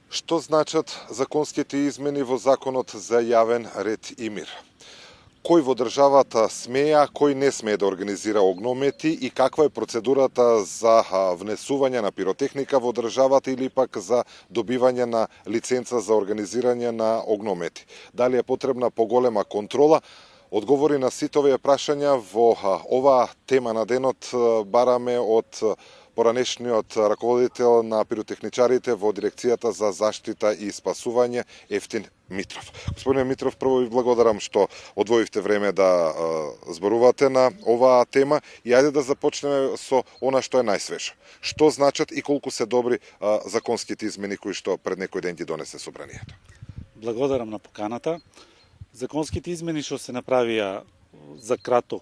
Што значат законските измени во Законот за јавен ред и мир? Кој во државата смее, а кој не смее да организира огномети и каква е процедурата за внесување на пиротехника во државата или пак за добивање на лиценца за организирање на огномети? Дали е потребна поголема контрола? Одговори на сите овие прашања во оваа тема на денот бараме од поранешниот раководител на пиротехничарите во Дирекцијата за заштита и спасување Евтин Митров. Господине Митров, прво ви благодарам што одвоивте време да зборувате на оваа тема и ајде да започнеме со она што е најсвежо. Што значат и колку се добри законските измени кои што пред некој ден ги донесе собранието? Благодарам на поканата. Законските измени што се направија за краток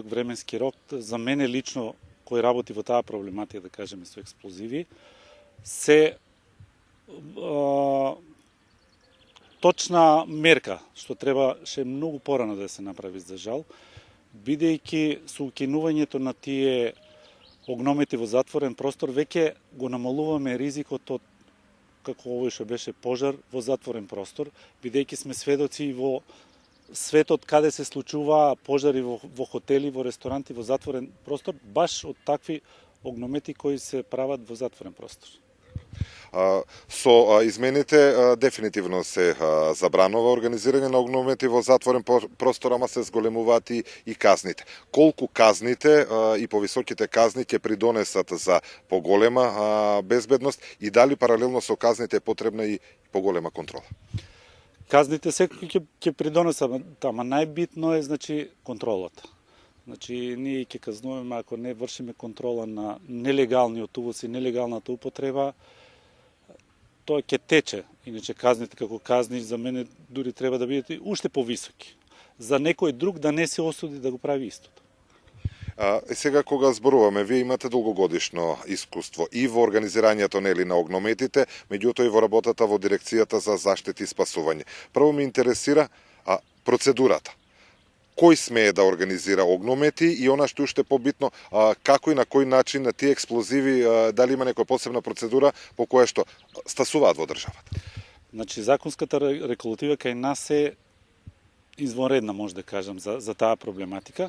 временски рок, за мене лично кој работи во таа проблематика, да кажеме, со експлозиви, се точна мерка, што требаше многу порано да се направи, за жал, бидејќи со укинувањето на тие огномети во затворен простор, веќе го намалуваме ризикот од како овој што беше пожар во затворен простор, бидејќи сме сведоци во светот каде се случува пожари во хотели, во ресторанти, во затворен простор, баш од такви огномети кои се прават во затворен простор. Со измените дефинитивно се забранува организирање на огномети во затворен простор, ама се зголемуваат и казните. Колку казните и повисоките казни ќе придонесат за поголема безбедност и дали паралелно со казните е потребна и поголема контрола? Казните секој ќе придонесат, ама најбитно е контролата. Ние ќе казнуваме ако не вршиме контрола на нелегалниот увоз и нелегалната употреба, тоа ќе тече. Иначе казните како казни за мене дури треба да бидат уште повисоки. За некој друг да не се осуди да го прави истото. Сега кога зборуваме, вие имате долгогодишно искуство и во организирањето на огнометите, меѓутоа и во работата во Дирекцијата за заштита и спасување. Прво ме интересира процедурата. Кој смее да организира огномети и она што уште побитно, како и на кој начин на тие експлозиви, дали има некоја посебна процедура по која што стасуваат во државата? Законската регулатива кај нас е извонредна, може да кажам, за таа проблематика.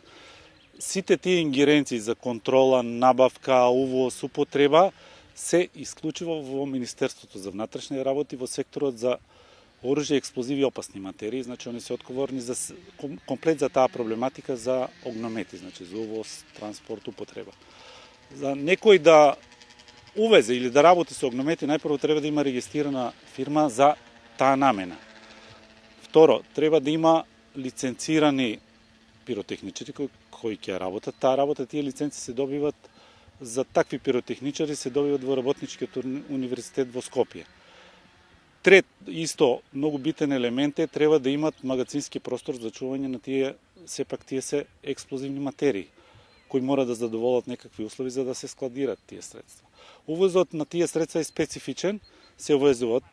Сите тие ингеренции за контрола, набавка, увоз, употреба се исклучиво во Министерството за внатрешни работи во секторот за оружје, експлозиви и опасни материи. Они се одговорни за комплет за таа проблематика за огномети, за увоз, транспорт, употреба. За некој да увезе или да работи со огномети, најпрво треба да има регистрирана фирма за таа намена. Второ, треба да има лиценцирани пиротехничари кои ќе работат. Таа работа, тие лиценци се добиват за такви пиротехничари, се добиват во Работничкиот универзитет во Скопје. Трет, исто многу битен елемент е, треба да имат магазински простор за чување на тие, сепак тие се експлозивни материи, кои мора да задоволат некакви услови за да се складират тие средства. Увозот на тие средства е специфичен, се увезуваат,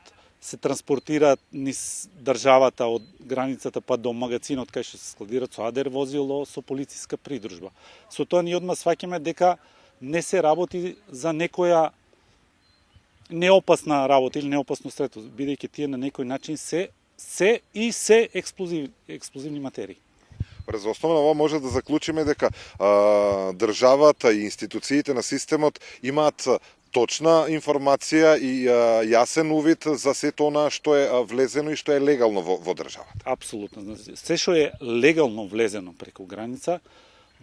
се транспортираат низ државата од границата па до магазинот кај што се складираат со АДР возило, со полициска придружба. Со тоа ние одма сваќаме дека не се работи за некоја неопасна работа или неопасно средство, бидејќи тие на некој начин се експлозивни материи. Врз основа на ова може да заклучиме дека државата и институциите на системот имаат точна информација и јасен увид за сето она што е влезено и што е легално во државата. Апсолутно. Се што е легално влезено преку граница,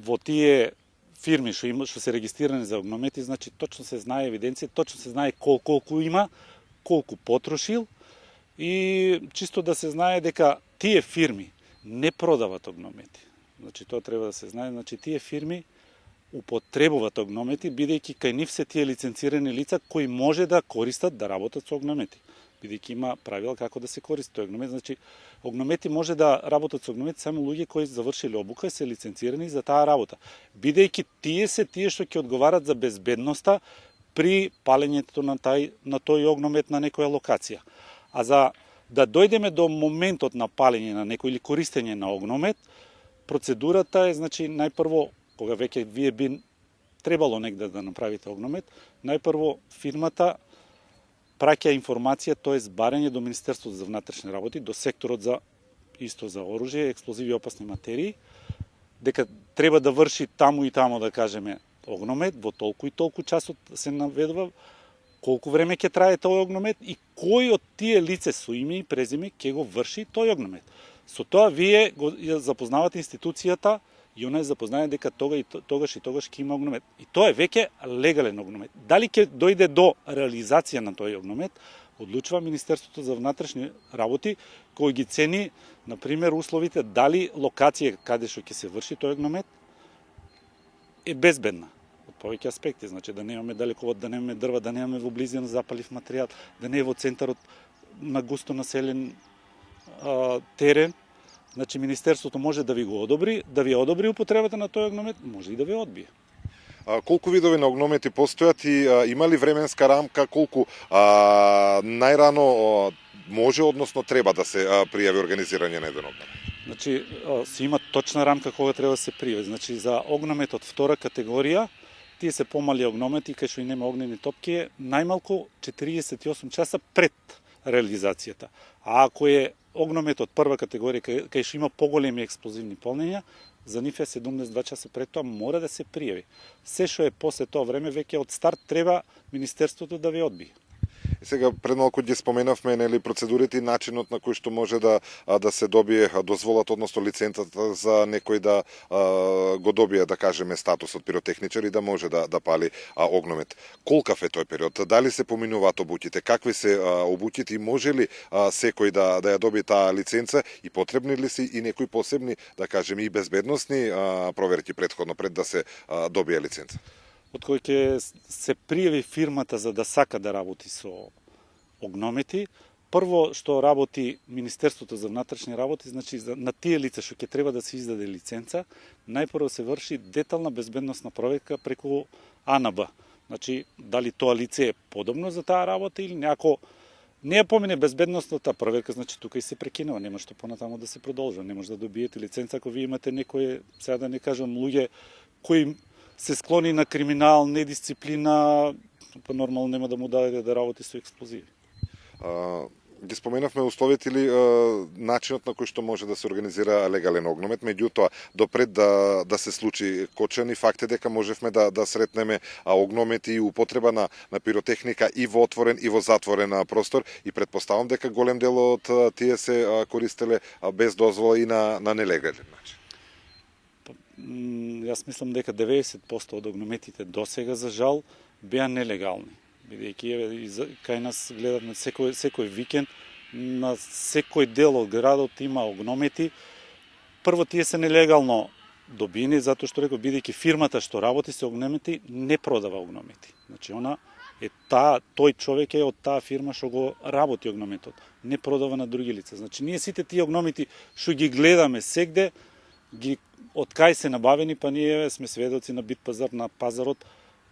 во тие фирми што се регистрирани за огномети, точно се знае евиденција, точно се знае колку има, колку потрошил и чисто да се знае дека тие фирми не продават огномети. Тоа треба да се знае, тие фирми употребуваат огномети, бидејќи кај нив се тие лиценцирани лица кои може да користат да работат со огномети. Бидејќи има правила како да се користи огномет. Огномети може да работат со огномети само луѓе кои завршиле обука и се лиценцирани за таа работа. Бидејќи тие што ќе одговарат за безбедноста при палењето на тој огномет на некоја локација. А за да дојдеме до моментот на палење на некој или користење на огномет, процедурата е најпрво кога веќе вие би требало негде да направите огномет, најпрво фирмата праќа информација, тоест барање до Министерството за внатрешни работи, до секторот за исто за оружје, експлозиви и опасни материи, дека треба да врши таму и таму, да кажеме, огномет, во толку и толку часот се наведува, колку време ќе трае тој огномет и кој од тие лице со име и презиме ќе го врши тој огномет. Со тоа вие го запознавате институцијата и она е запознае дека тогаш ќе има огномет. И тоа е веќе легален огномет. Дали ќе дојде до реализација на тој огномет, одлучува Министерството за внатрешни работи, кој ги цени, например, условите, дали локација каде што ќе се врши тој огномет е безбедна од повеќе аспекти, значи да немаме далековод, да немаме дрва, да немаме во близина запалив материјал, да не е во центарот на густо населен терен. Значи Министерството може да ви го одобри, да ви одобри употребата на тој огномет, може и да ви одбие. Колку видови на огномети постојат и има ли временска рамка, колку најрано може, односно треба да се пријави организирање на еден огномет? Значи, се има точна рамка кога треба да се пријави. Значи, за огнометот втора категорија, тие се помали огномети, кај што и нема огнени топки, најмалку 48 часа пред реализацијата. А ако е огнометот прва категорија, кај што има поголеми експлозивни полнења, за нив е 72 часа пред тоа мора да се пријави. Се што е после тоа време, веќе од старт треба Министерството да ви одбие. Сега пред малку ги споменавме процедурите и начинот на кој што може да се добие дозволата, односно лиценцата за некој да го добие, да кажеме, статусот пиротехничар и да може да пали огномет. Колкав е тој период? Дали се поминуваат обуќите? Какви се обуќите и може ли секој да ја добие таа лиценца и потребни ли се и некои посебни, да кажеме, и безбедносни проверки претходно пред да се добие лиценца? Од кој ќе се пријави фирмата за да сака да работи со огномети, прво што работи Министерството за внатрешни работи, значи на тие лица што ќе треба да се издаде лиценца, најпрво се врши детална безбедносна проверка преку АНБ. Значи, дали тоа лице е подобно за таа работа или некако не ја помине безбедносната проверка, значи тука и се прекинува, нема што понатаму да се продолжува, не може да добиете лиценца ако вие имате некој, сега да не кажам, луѓе кои се склони на криминал, недисциплина, па нормално нема да му даде да работи со експлозиви. Ги споменавме условите или начинот на кој што може да се организира легален огномет, меѓутоа допред да се случи кочани, факт е дека можевме да сретнеме огномети и употреба на пиротехника и во отворен и во затворен простор и предпоставам дека голем дел од тие се користеле без дозвола и на нелегален начин. Јас мислам дека 90% од огнометите досега за жал беа нелегални. Бидејќи кај нас гледаме секој викенд на секој дел од градот има огномети. Прво тие се нелегално добини затоа што реков бидејќи фирмата што работи со огномети не продава огномети. Значи она е тој човек е од таа фирма што го работи огнометот, не продава на други лица. Значи ние сите тие огномети што ги гледаме сегде од кај се набавени, па ние сме сведоци на бит пазар, на пазарот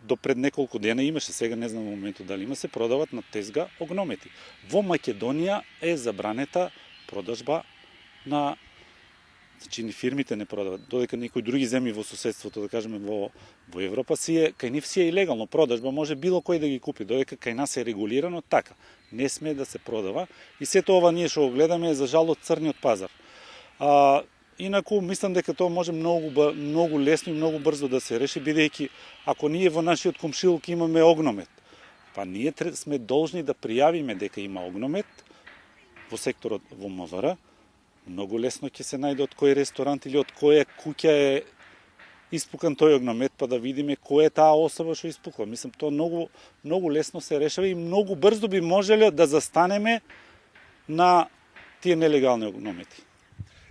до пред неколку дена имаше, сега не знам во моментот дали има, се продават на тезга огномети. Во Македонија е забранета продажба на, значи ни фирмите не продават, додека некои други земји во соседството, да кажеме во Европа кај нив си е илегално продажба, може било кој да ги купи, додека кај нас е регулирано така, не сме да се продава и сето ова ние што го гледаме е за жал од црниот пазар. Инаку, мислам дека тоа може многу лесно и многу брзо да се реши, бидејќи ако ние во нашиот комшилук имаме огномет, па ние сме должни да пријавиме дека има огномет во секторот во МВР, многу лесно ќе се најде од кој ресторант или од која куќа е испукан тој огномет, па да видиме кој е таа особа што испуква. Мислам, тоа многу лесно се решава и многу брзо би можеле да застанеме на тие нелегални огномети.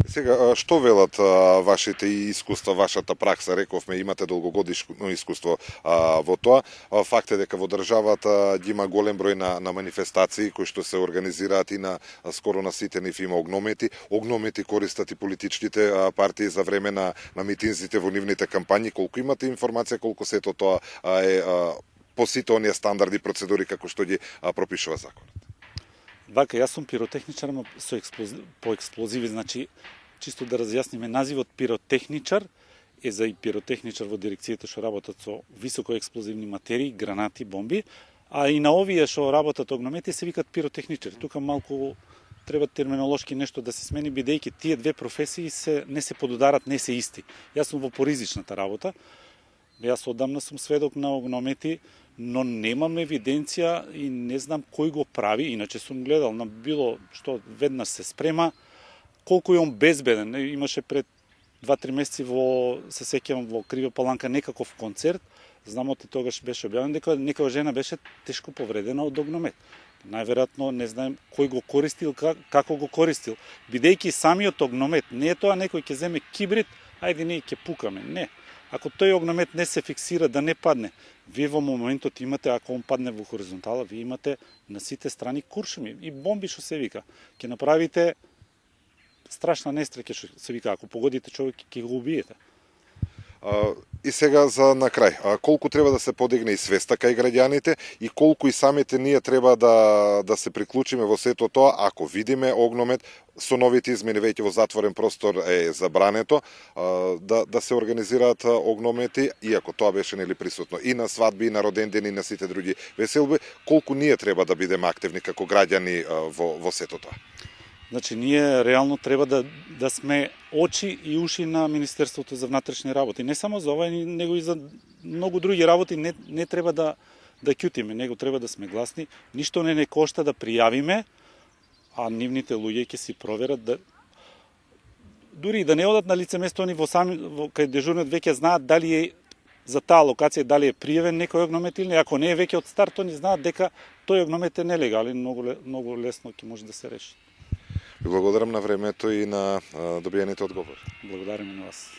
Сега, што велат вашите искуства, вашата пракса? Рековме, имате долгогодишно искуство во тоа. Факт е дека во државата ги има голем број на манифестации кои што се организираат и на скоро на сите нив има огномети. Огномети користат и политичките партии за време на митинзите во нивните кампањи. Колку имате информација, колку сето тоа е по сите оние стандарди и процедури како што ги пропишува законот? Вака, јас сум пиротехничар по експлозиви, значи, чисто да разјасниме, називот пиротехничар е за и пиротехничар во дирекцијата што работат со високо експлозивни материи, гранати, бомби, А и на овие што работат огномети се викат пиротехничари. Тука малку треба терминолошки нешто да се смени, бидејќи тие две професии не се подударат, не се исти. Јас сум во поризичната работа. Јас одамна сум сведок на огномети, но немам евиденција и не знам кој го прави. Иначе сум гледал на било што веднаш се спрема, колку е он безбеден. Имаше пред 2-3 месеци се сеќавам во Крива Паланка некаков концерт. Знамот тогаш беше објавен дека некоја жена беше тешко повредена од огномет. Најверојатно не знаем кој го користил, како го користил. Бидејќи самиот огномет не е тоа некој ќе земе кибрид, ајде ние ќе пукаме. Не. Ако тој огномет не се фиксира да не падне, вие во моментот имате, ако он падне во хоризонтала, вие имате на сите страни куршуми и бомби што се вика. Ќе направите страшна нестреќа што се вика, ако погодите човек ќе го убиете. И сега за на крај, колку треба да се подигне и свеста кај граѓаните и колку и самите ние треба да се приклучиме во сето тоа, ако видиме огномет, со новите измени веќе во затворен простор е забрането да се организираат огномети, иако тоа беше нели присутно и на свадби, и на родендени, и на сите други веселби, колку ние треба да бидеме активни како граѓани во сето тоа? Значи, ние реално треба да сме очи и уши на Министерството за внатрешни работи. Не само за ова, него и за многу други работи не треба да ќутиме, него треба да сме гласни. Ништо не кошта да пријавиме, а нивните луѓе ќе си проверат дури и да не одат на лице место, они кај дежурниот веќе знаат дали е за таа локација, дали е пријавен некој огномет или не. Ако не е веќе од старт, они знаат дека тој огномет е нелегален, многу лесно ќе може да се реши. Ви благодарам на времето и на добиените одговори. Благодарам и на вас.